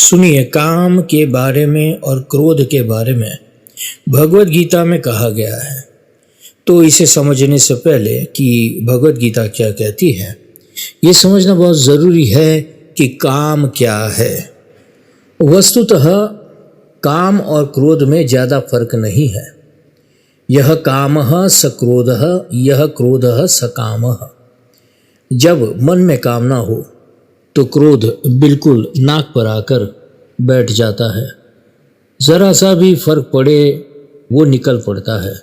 सुनिए, काम के बारे में और क्रोध के बारे में भगवत गीता में कहा गया है। तो इसे समझने से पहले कि भगवत गीता क्या कहती है, ये समझना बहुत ज़रूरी है कि काम क्या है। वस्तुतः काम और क्रोध में ज़्यादा फर्क नहीं है। यह कामः स क्रोधः, यह क्रोधः स कामः। जब मन में कामना हो तो क्रोध बिल्कुल नाक पर आकर बैठ जाता है। ज़रा सा भी फर्क पड़े वो निकल पड़ता है।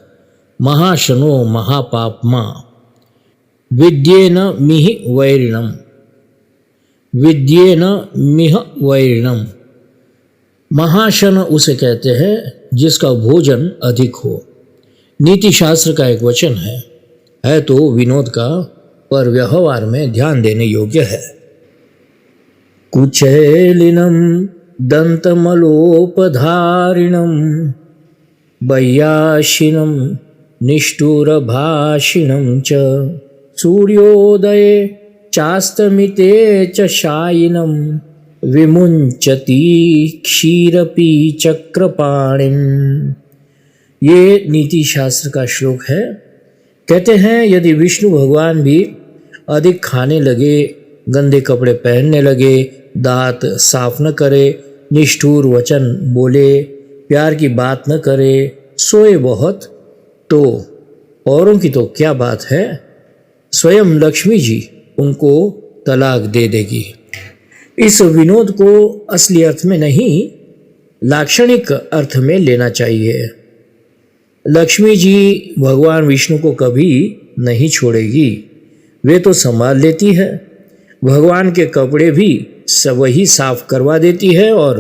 महाशनो महापापमा विद्येन मिह वैरिणम, विद्येन मिह वैरिणम। महाशन उसे कहते हैं जिसका भोजन अधिक हो। नीति शास्त्र का एक वचन है तो विनोद का, पर व्यवहार में ध्यान देने योग्य है। कुचैलिनम दंतमलोपधारिणम वैयाशिनम निष्ठुरभाषिणं च सूर्योदये चास्तमिते च शायिनं विमुञ्चति क्षीरपी चक्रपाणिं। ये नीति शास्त्र का श्लोक है। कहते हैं यदि विष्णु भगवान भी अधिक खाने लगे, गंदे कपड़े पहनने लगे, दांत साफ न करे, निष्ठुर वचन बोले, प्यार की बात न करे, सोए बहुत, तो औरों की तो क्या बात है, स्वयं लक्ष्मी जी उनको तलाक दे देगी। इस विनोद को असली अर्थ में नहीं, लाक्षणिक अर्थ में लेना चाहिए। लक्ष्मी जी भगवान विष्णु को कभी नहीं छोड़ेगी, वे तो संभाल लेती है। भगवान के कपड़े भी वही साफ करवा देती है और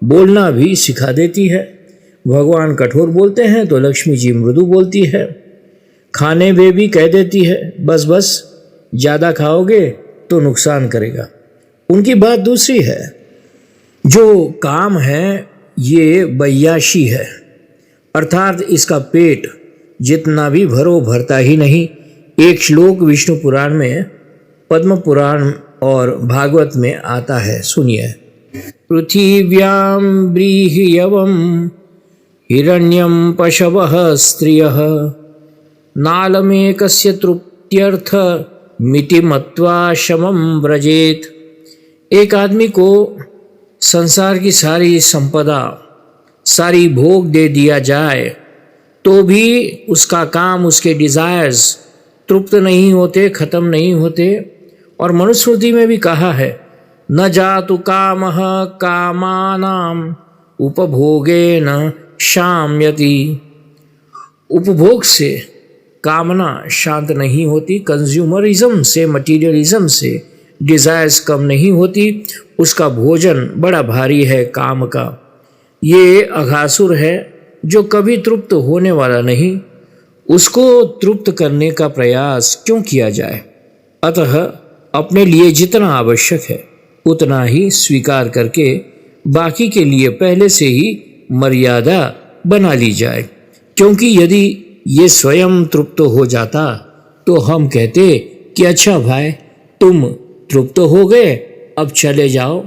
बोलना भी सिखा देती है। भगवान कठोर बोलते हैं तो लक्ष्मी जी मृदु बोलती है। खाने में भी कह देती है बस बस, ज़्यादा खाओगे तो नुकसान करेगा। उनकी बात दूसरी है। जो काम है ये वैयाशी है, अर्थात इसका पेट जितना भी भरो भरता ही नहीं। एक श्लोक विष्णु पुराण में, पद्म पुराण और भागवत में आता है, सुनिए। पृथिव्यां व्रीह्यवं हिरण्यं पशवः स्त्रियः नालमेकस्य तृप्त्यर्थ मिति मत्वा शमं व्रजेत। एक आदमी को संसार की सारी संपदा, सारी भोग दे दिया जाए तो भी उसका काम, उसके डिज़ायर्स तृप्त नहीं होते, ख़त्म नहीं होते। और मनुस्मृति में भी कहा है, न जातु कामः कामानाम उपभोगेन शाम्यति। उपभोग से कामना शांत नहीं होती, कंज्यूमरिज्म से, मटीरियलिज्म से डिज़ायर्स कम नहीं होती। उसका भोजन बड़ा भारी है काम का। ये अघासुर है जो कभी तृप्त होने वाला नहीं। उसको तृप्त करने का प्रयास क्यों किया जाए। अतः अपने लिए जितना आवश्यक है उतना ही स्वीकार करके बाकी के लिए पहले से ही मर्यादा बना ली जाए। क्योंकि यदि ये स्वयं तृप्त हो जाता तो हम कहते कि अच्छा भाई, तुम तृप्त हो गए, अब चले जाओ।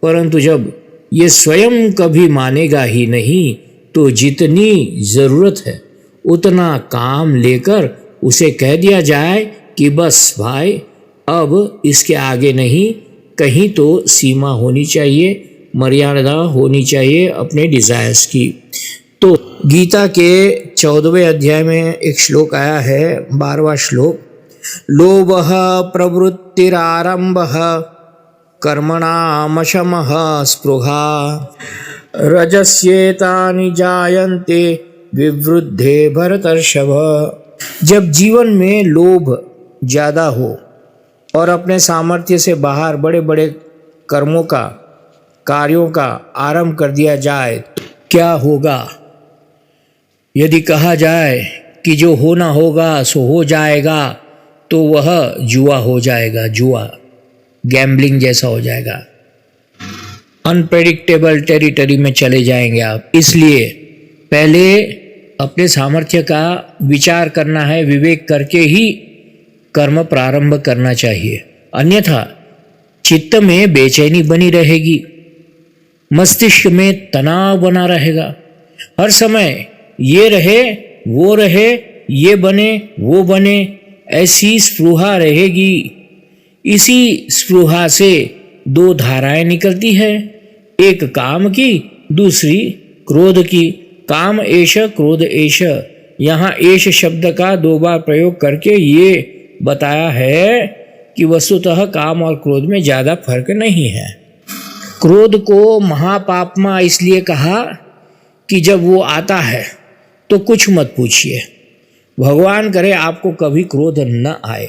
परंतु जब ये स्वयं कभी मानेगा ही नहीं तो जितनी ज़रूरत है उतना काम लेकर उसे कह दिया जाए कि बस भाई, अब इसके आगे नहीं, कहीं तो सीमा होनी चाहिए, मर्यादा होनी चाहिए अपने डिज़ायर्स की। तो गीता के 14वें अध्याय में एक श्लोक आया है, 12वां श्लोक। लोभः प्रवृत्तिरारम्भः कर्मणामशमः स्पृहा रजस्येतानि जायन्ते विवृद्धे भरतर्षभ। जब जीवन में लोभ ज़्यादा हो और अपने सामर्थ्य से बाहर बड़े बड़े कर्मों का, कार्यों का आरंभ कर दिया जाए तो क्या होगा। यदि कहा जाए कि जो होना होगा सो हो जाएगा, तो वह जुआ हो जाएगा, जुआ, गैम्बलिंग जैसा हो जाएगा। अनप्रेडिक्टेबल टेरिटरी में चले जाएंगे आप। इसलिए पहले अपने सामर्थ्य का विचार करना है, विवेक करके ही कर्म प्रारंभ करना चाहिए। अन्यथा चित्त में बेचैनी बनी रहेगी। मस्तिष्क में तनाव बना रहेगा। हर समय ये रहे वो रहे, ये बने वो बने, ऐसी स्पृहा रहेगी। इसी स्पृहा से दो धाराएं निकलती है, एक काम की, दूसरी क्रोध की। काम एष क्रोध एष। यहाँ एष शब्द का 2 बार प्रयोग करके ये बताया है कि वस्तुतः काम और क्रोध में ज्यादा फर्क नहीं है। क्रोध को महापापमा इसलिए कहा कि जब वो आता है तो कुछ मत पूछिए। भगवान करे आपको कभी क्रोध न आए।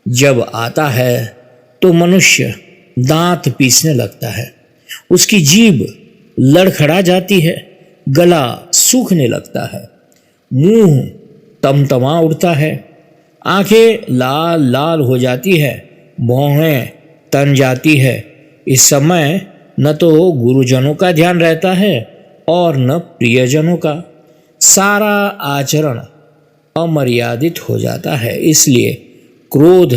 जब आता है तो मनुष्य दांत पीसने लगता है, उसकी जीभ लड़खड़ा जाती है, गला सूखने लगता है, मुंह तमतमा उठता है, आंखें लाल लाल हो जाती है, भौहें तन जाती है। इस समय न तो गुरुजनों का ध्यान रहता है और न प्रियजनों का। सारा आचरण अमर्यादित हो जाता है। इसलिए क्रोध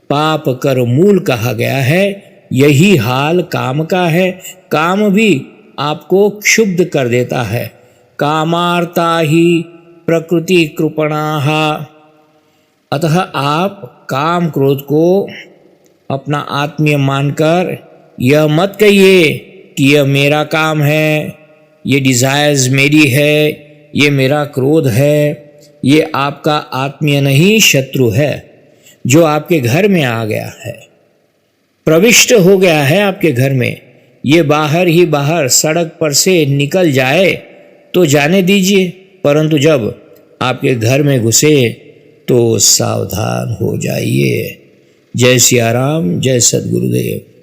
पाप कर मूल कहा गया है। यही हाल काम का है। काम भी आपको क्षुब्ध कर देता है। कामार्ता ही प्रकृति कृपणाः। अतः आप काम क्रोध को अपना आत्मीय मानकर यह मत कहिए कि यह मेरा काम है, ये डिजायर्स मेरी है, ये मेरा क्रोध है। ये आपका आत्मीय नहीं, शत्रु है, जो आपके घर में आ गया है, प्रविष्ट हो गया है आपके घर में। ये बाहर ही बाहर सड़क पर से निकल जाए तो जाने दीजिए, परंतु जब आपके घर में घुसे तो सावधान हो जाइए। जय सिया राम, जय सद्गुरुदेव।